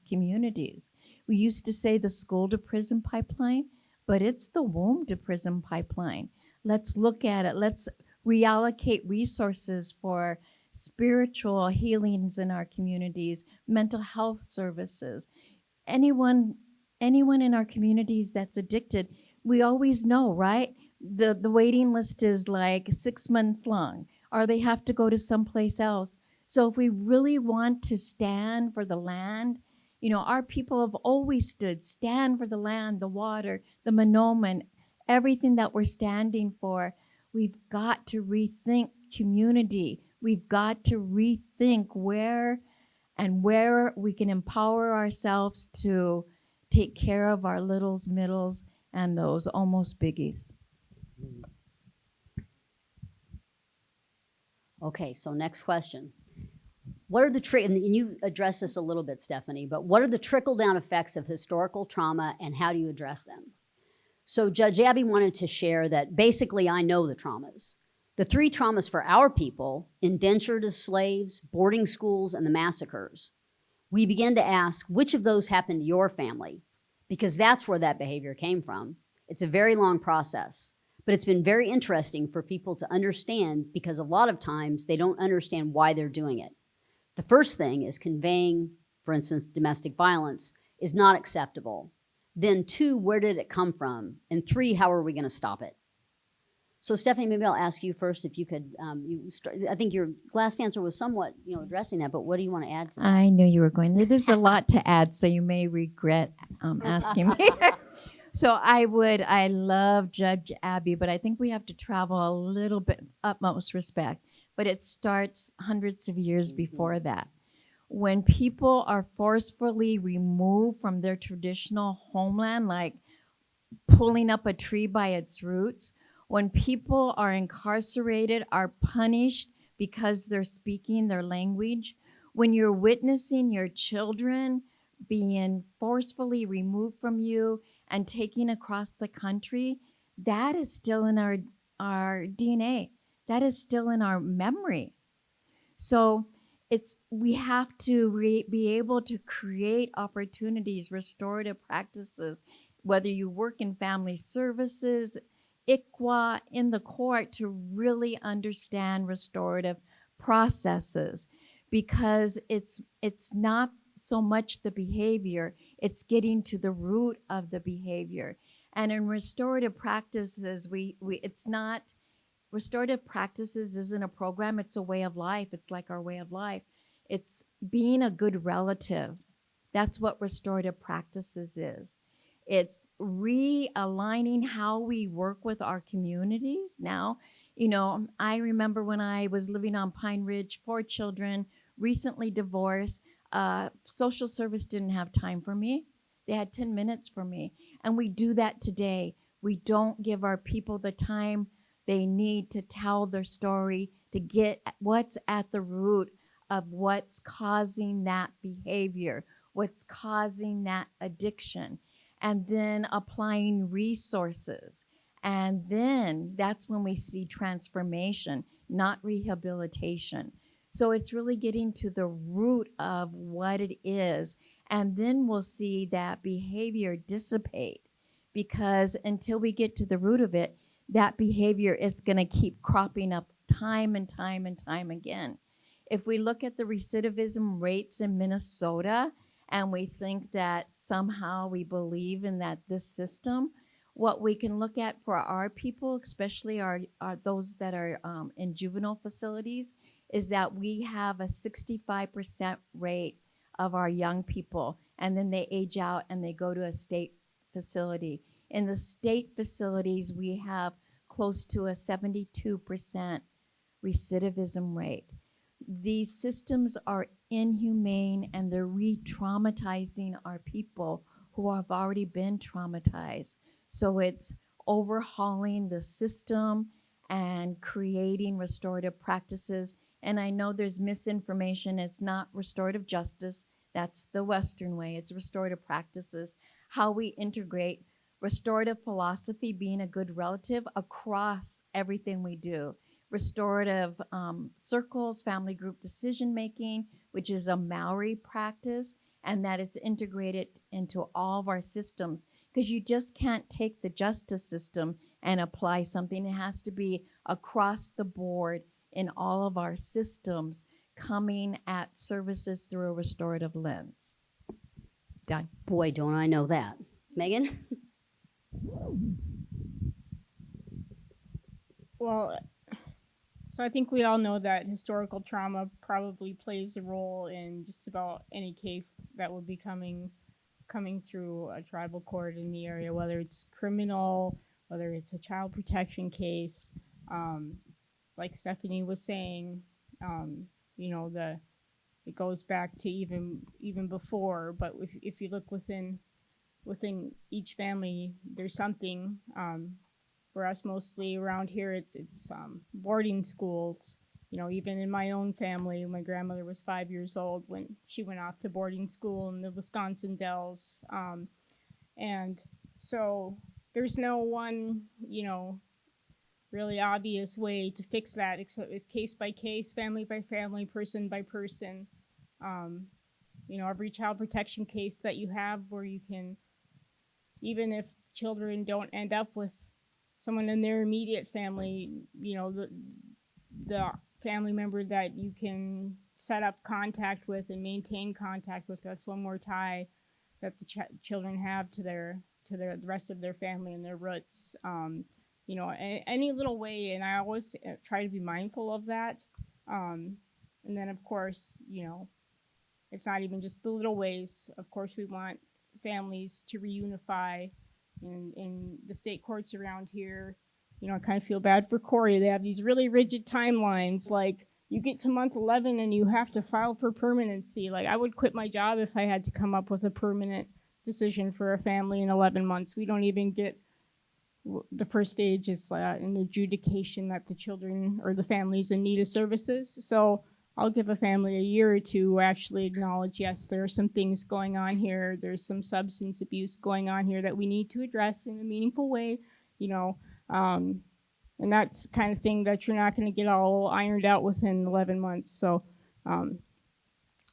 communities. We used to say the school to prison pipeline, but it's the womb to prison pipeline. Let's look at it. Let's reallocate resources for spiritual healings in our communities, mental health services. Anyone in our communities that's addicted, we always know, right? The waiting list is like 6 months long, or they have to go to someplace else. So if we really want to stand for the land, you know, our people have always stand for the land, the water, the Monoman, everything that we're standing for. We've got to rethink community. We've got to rethink where we can empower ourselves to take care of our littles, middles, and those almost biggies. Okay, so next question. What are the and you addressed this a little bit, Stephanie, but what are the trickle-down effects of historical trauma and how do you address them? So Judge Abby wanted to share that basically I know the traumas. The 3 traumas for our people, indentured as slaves, boarding schools, and the massacres. We began to ask which of those happened to your family, because that's where that behavior came from. It's a very long process, but it's been very interesting for people to understand because a lot of times they don't understand why they're doing it. The first thing is conveying, for instance, domestic violence is not acceptable. Then 2, where did it come from? And 3, how are we going to stop it? So Stephanie, maybe I'll ask you first if you could, I think your last answer was somewhat, addressing that, but what do you want to add to that? I knew you were going to. There's a lot to add, so you may regret asking me. So I love Judge Abby, but I think we have to travel a little bit, utmost respect. But it starts hundreds of years before that. When people are forcefully removed from their traditional homeland, like pulling up a tree by its roots, when people are incarcerated, are punished because they're speaking their language, when you're witnessing your children being forcefully removed from you and taken across the country, that is still in our DNA. That is still in our memory. So we have to be able to create opportunities, restorative practices, whether you work in family services, ICWA, in the court, to really understand restorative processes, because it's not so much the behavior, it's getting to the root of the behavior. And in restorative practices, restorative practices isn't a program, it's a way of life. It's like our way of life. It's being a good relative. That's what restorative practices is. It's realigning how we work with our communities. Now, I remember when I was living on Pine Ridge, 4 children, recently divorced, social service didn't have time for me. They had 10 minutes for me. And we do that today. We don't give our people the time they need to tell their story, to get what's at the root of what's causing that behavior, what's causing that addiction, and then applying resources. And then that's when we see transformation, not rehabilitation. So it's really getting to the root of what it is. And then we'll see that behavior dissipate, because until we get to the root of it, that behavior is going to keep cropping up time and time and time again. If we look at the recidivism rates in Minnesota and we think that somehow we believe in this system, what we can look at for our people, especially are those that are in juvenile facilities, is that we have a 65% rate of our young people, and then they age out and they go to a state facility. In the state facilities, we have close to a 72% recidivism rate. These systems are inhumane, and they're re-traumatizing our people who have already been traumatized. So it's overhauling the system and creating restorative practices. And I know there's misinformation. It's not restorative justice. That's the Western way. It's restorative practices, how we integrate restorative philosophy, being a good relative, across everything we do. Restorative circles, family group decision making, which is a Maori practice, and that it's integrated into all of our systems, because you just can't take the justice system and apply something. It has to be across the board in all of our systems, coming at services through a restorative lens. Done. Boy, don't I know that. Megan? Well, so I think we all know that historical trauma probably plays a role in just about any case that would be coming through a tribal court in the area, whether it's criminal, whether it's a child protection case. Like Stephanie was saying, you know, it goes back to even before. But if you look within each family, there's something. For us, mostly around here, it's boarding schools. You know, even in my own family, my grandmother was 5 years old when she went off to boarding school in the Wisconsin Dells. And so there's no one, you know, really obvious way to fix that, except it's case by case, family by family, person by person. You know, every child protection case that you have where you can, even if children don't end up with someone in their immediate family, you know, the family member that you can set up contact with and maintain contact with, that's one more tie that the children have to the rest of their family and their roots. You know, any little way, and I always try to be mindful of that. And then, of course, you know, it's not even just the little ways. Of course, we want families to reunify. In the state courts around here, you know, I kind of feel bad for Korey. They have these really rigid timelines, like you get to month 11 and you have to file for permanency. Like, I would quit my job if I had to come up with a permanent decision for a family in 11 months. We don't even get, the first stage is an adjudication that the children or the families in need of services. So I'll give a family a year or two to actually acknowledge, yes, there are some things going on here. There's some substance abuse going on here that we need to address in a meaningful way, you know. And that's the kind of thing that you're not going to get all ironed out within 11 months. So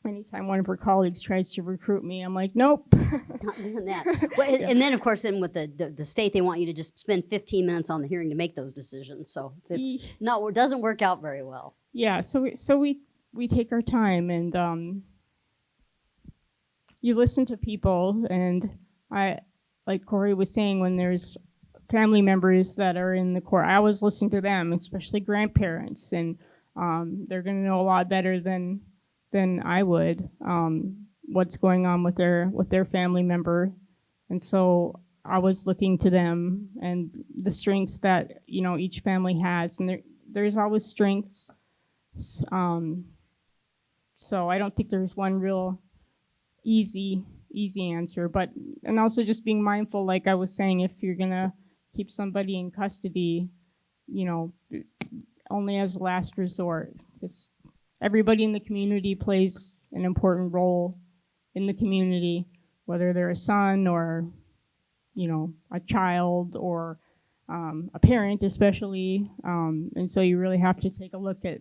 anytime one of her colleagues tries to recruit me, I'm like, nope. Not doing that. Well, Yeah. And then, of course, then with the state, they want you to just spend 15 minutes on the hearing to make those decisions. So it's not, it doesn't work out very well. Yeah, so we take our time, and you listen to people, and I, like Korey was saying, when there's family members that are in the court, I always listen to them, especially grandparents, and they're going to know a lot better than I would what's going on with their family member, and so I was looking to them and the strengths that, you know, each family has, and there's always strengths. So I don't think there's one real easy answer, and also just being mindful, like I was saying, if you're gonna keep somebody in custody, you know, only as a last resort, because everybody in the community plays an important role in the community, whether they're a son or, you know, a child or a parent especially, and so you really have to take a look at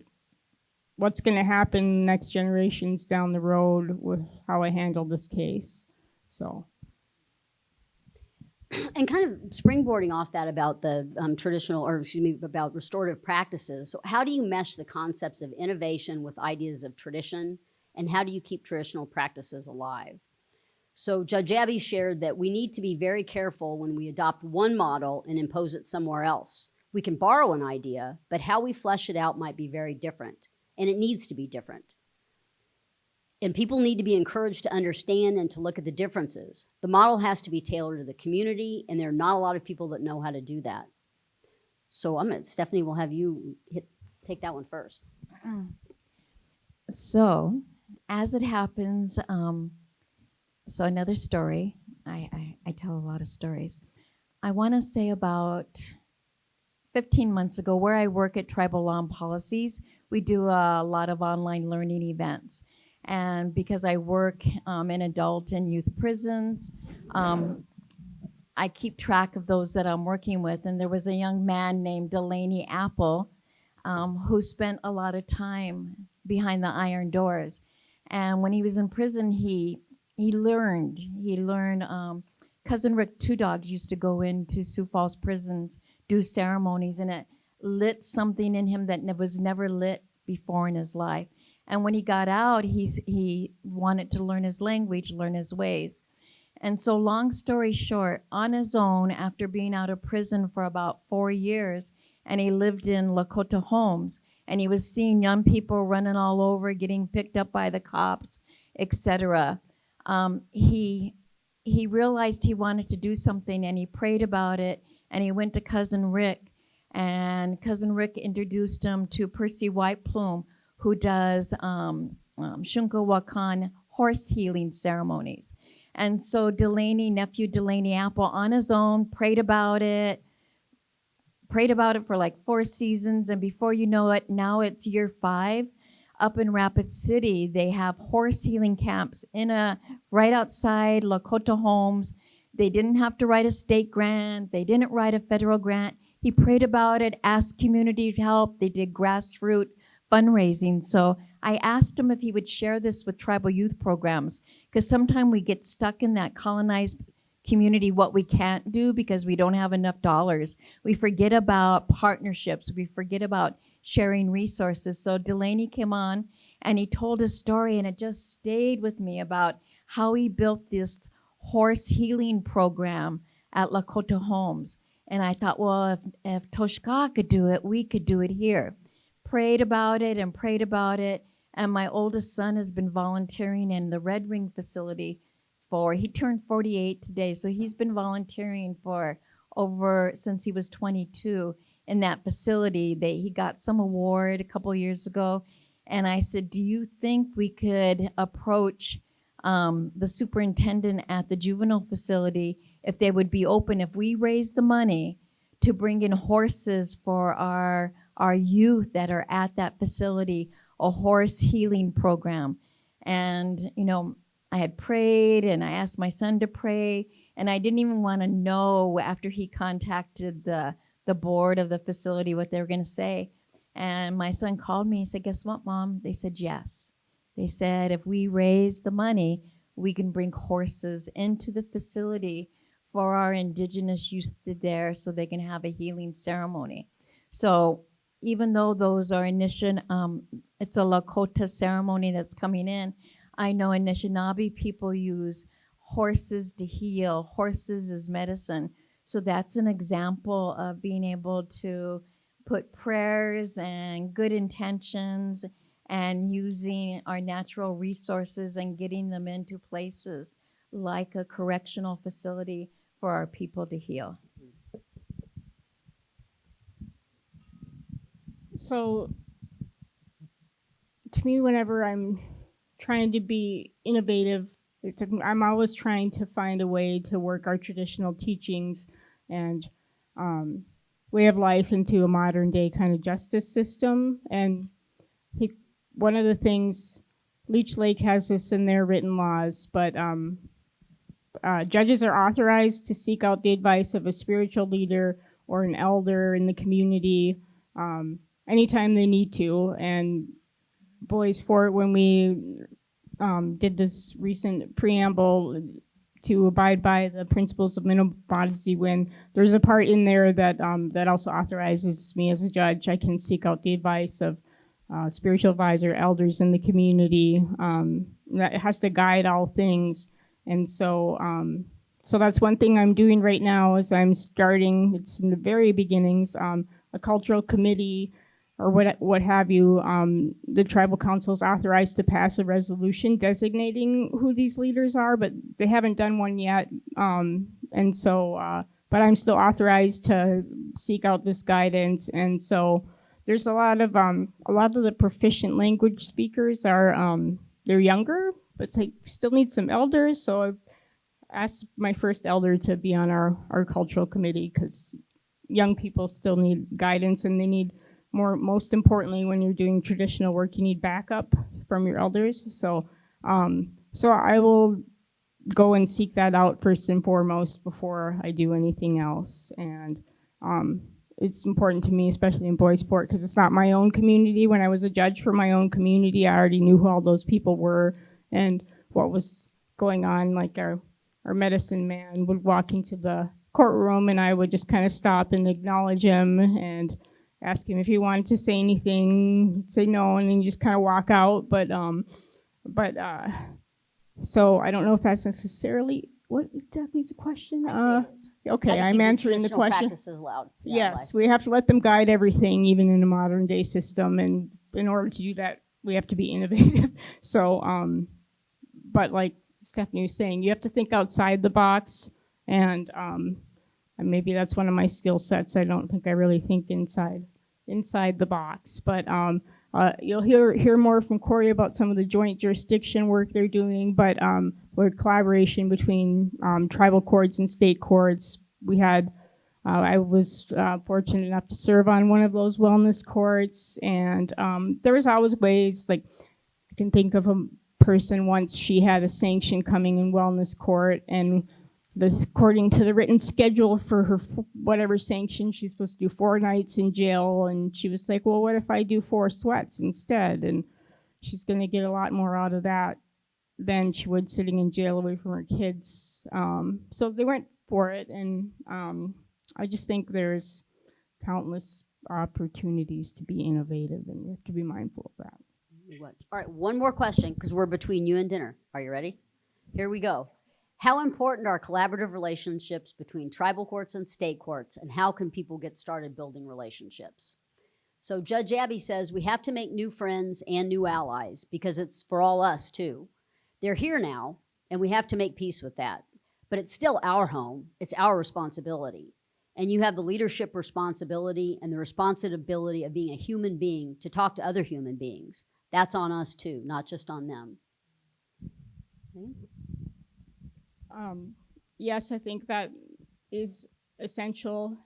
what's going to happen next generations down the road with how I handle this case. So. And kind of springboarding off that about the about restorative practices. So how do you mesh the concepts of innovation with ideas of tradition, and how do you keep traditional practices alive? So Judge Abby shared that we need to be very careful when we adopt one model and impose it somewhere else. We can borrow an idea, but how we flesh it out might be very different, and it needs to be different. And people need to be encouraged to understand and to look at the differences. The model has to be tailored to the community, and there are not a lot of people that know how to do that. So Stephanie, we'll have you take that one first. So, as it happens, so another story. I tell a lot of stories. I want to say about 15 months ago, where I work at Tribal Law and Policies, we do a lot of online learning events. And because I work in adult and youth prisons, I keep track of those that I'm working with. And there was a young man named Delaney Apple who spent a lot of time behind the iron doors. And when he was in prison, he learned. Cousin Rick Two Dogs used to go into Sioux Falls prisons, do ceremonies, and it lit something in him that was never lit before in his life. And when he got out, he wanted to learn his language, learn his ways. And so long story short, on his own, after being out of prison for about 4 years, and he lived in Lakota homes, and he was seeing young people running all over, getting picked up by the cops, etc. He realized he wanted to do something, and he prayed about it, and he went to Cousin Rick, and Cousin Rick introduced him to Percy White Plume, who does Shunka Wakan horse healing ceremonies. And so nephew Delaney Apple, on his own, prayed about it for like 4 seasons, and before you know it, now it's year 5. Up in Rapid City, they have horse healing camps right outside Lakota homes. They didn't have to write a state grant. They didn't write a federal grant. He prayed about it, asked community help. They did grassroots fundraising. So I asked him if he would share this with tribal youth programs, because sometimes we get stuck in that colonized community, what we can't do because we don't have enough dollars. We forget about partnerships. We forget about sharing resources. So Delaney came on and he told a story, and it just stayed with me about how he built this horse healing program at Lakota homes. And I thought, well, if Toshka could do it, we could do it here. Prayed about it. And my oldest son has been volunteering in the Red Ring facility he turned 48 today. So he's been volunteering since he was 22 in that facility. He got some award a couple years ago. And I said, do you think we could approach the superintendent at the juvenile facility if they would be open, if we raise the money to bring in horses for our youth that are at that facility, a horse healing program. And, I had prayed, and I asked my son to pray, and I didn't even want to know after he contacted the board of the facility what they were going to say. And my son called me and said, guess what, Mom? They said yes. They said if we raise the money, we can bring horses into the facility for our indigenous youth there so they can have a healing ceremony. So even though those are it's a Lakota ceremony that's coming in, I know Anishinaabe people use horses to heal, horses as medicine. So that's an example of being able to put prayers and good intentions and using our natural resources and getting them into places like a correctional facility for our people to heal. So, to me, whenever I'm trying to be innovative, I'm always trying to find a way to work our traditional teachings and way of life into a modern day kind of justice system. And one of the things, Leech Lake has this in their written laws, but judges are authorized to seek out the advice of a spiritual leader or an elder in the community anytime they need to. And Bois Forte, when we did this recent preamble to abide by the principles of minimal modesty, when there's a part in there that that also authorizes me as a judge, I can seek out the advice of spiritual advisor, elders in the community. That it has to guide all things. And so so that's one thing I'm doing right now is I'm starting, it's in the very beginnings, a cultural committee or what have you. The tribal council is authorized to pass a resolution designating who these leaders are, but they haven't done one yet. And so, but I'm still authorized to seek out this guidance. And so there's a lot of the proficient language speakers are, they're younger, but we still need some elders. So I've asked my first elder to be on our cultural committee because young people still need guidance and they need most importantly, when you're doing traditional work, you need backup from your elders. So I will go and seek that out first and foremost before I do anything else. And it's important to me, especially in Bois Forte, because it's not my own community. When I was a judge for my own community, I already knew who all those people were and what was going on. Like our medicine man would walk into the courtroom, and I would just kind of stop and acknowledge him and ask him if he wanted to say anything. He'd say no, and then you just kind of walk out. So I don't know if that's necessarily what exactly is the question. Okay, I'm answering the question. Practices loud. Yes, we have to let them guide everything, even in a modern day system. And in order to do that, we have to be innovative. So, but like Stephanie was saying, you have to think outside the box. And maybe that's one of my skill sets. I don't think I really think inside the box. But you'll hear more from Korey about some of the joint jurisdiction work they're doing, but with collaboration between tribal courts and state courts. We had, I was fortunate enough to serve on one of those wellness courts, and there was always ways, like I can think of a person once, she had a sanction coming in wellness court, and according to the written schedule for her whatever sanction, she's supposed to do 4 nights in jail, and she was like, well, what if I do 4 sweats instead? And she's going to get a lot more out of that than she would sitting in jail away from her kids. So they went for it, and I just think there's countless opportunities to be innovative, and we have to be mindful of that. All right, one more question, because we're between you and dinner. Are you ready? Here we go. How important are collaborative relationships between tribal courts and state courts, and how can people get started building relationships? So Judge Abby says we have to make new friends and new allies because it's for all us too. They're here now, and we have to make peace with that. But it's still our home. It's our responsibility. And you have the leadership responsibility and the responsibility of being a human being to talk to other human beings. That's on us too, not just on them. Okay. Yes, I think that is essential,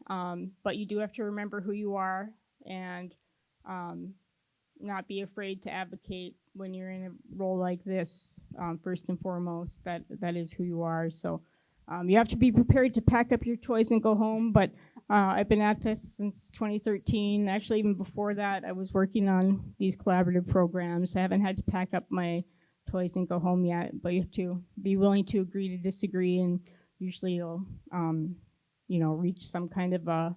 but you do have to remember who you are and not be afraid to advocate when you're in a role like this. First and foremost, that is who you are. So you have to be prepared to pack up your toys and go home, but I've been at this since 2013. Actually, even before that, I was working on these collaborative programs. I haven't had to pack up my toys and go home yet, but you have to be willing to agree to disagree, and usually you'll reach some kind of a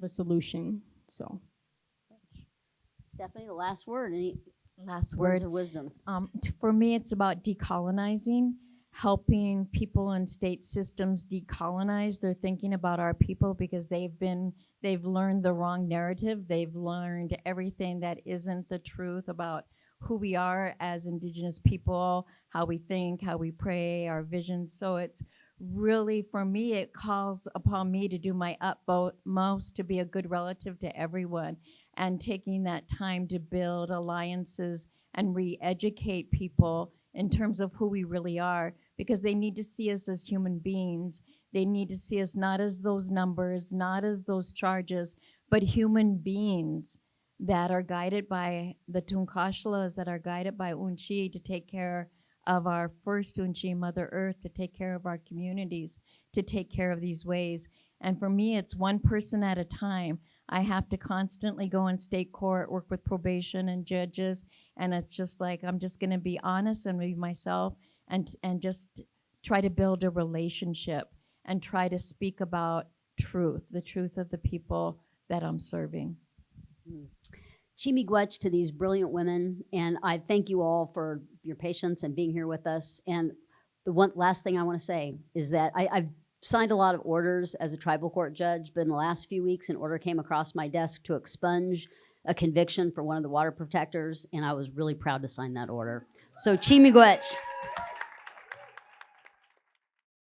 solution. So Stephanie, the last word. Any Last words word. of wisdom? For me, it's about decolonizing, helping people in state systems decolonize. They're thinking about our people because they've learned the wrong narrative. They've learned everything that isn't the truth about who we are as Indigenous people, how we think, how we pray, our visions. So it's really, for me, it calls upon me to do my utmost to be a good relative to everyone, and taking that time to build alliances and re-educate people in terms of who we really are, because they need to see us as human beings. They need to see us not as those numbers, not as those charges, but human beings that are guided by the Tunkashlas, that are guided by Unchi to take care of our first Unchi, Mother Earth, to take care of our communities, to take care of these ways. And for me, it's one person at a time. I have to constantly go in state court, work with probation and judges, and it's just like, I'm just gonna be honest and be myself and just try to build a relationship and try to speak about truth, the truth of the people that I'm serving. Chimigwech to these brilliant women, and I thank you all for your patience and being here with us. And the one last thing I want to say is that I've signed a lot of orders as a tribal court judge, but in the last few weeks, an order came across my desk to expunge a conviction for one of the water protectors, and I was really proud to sign that order. So Chimigwech.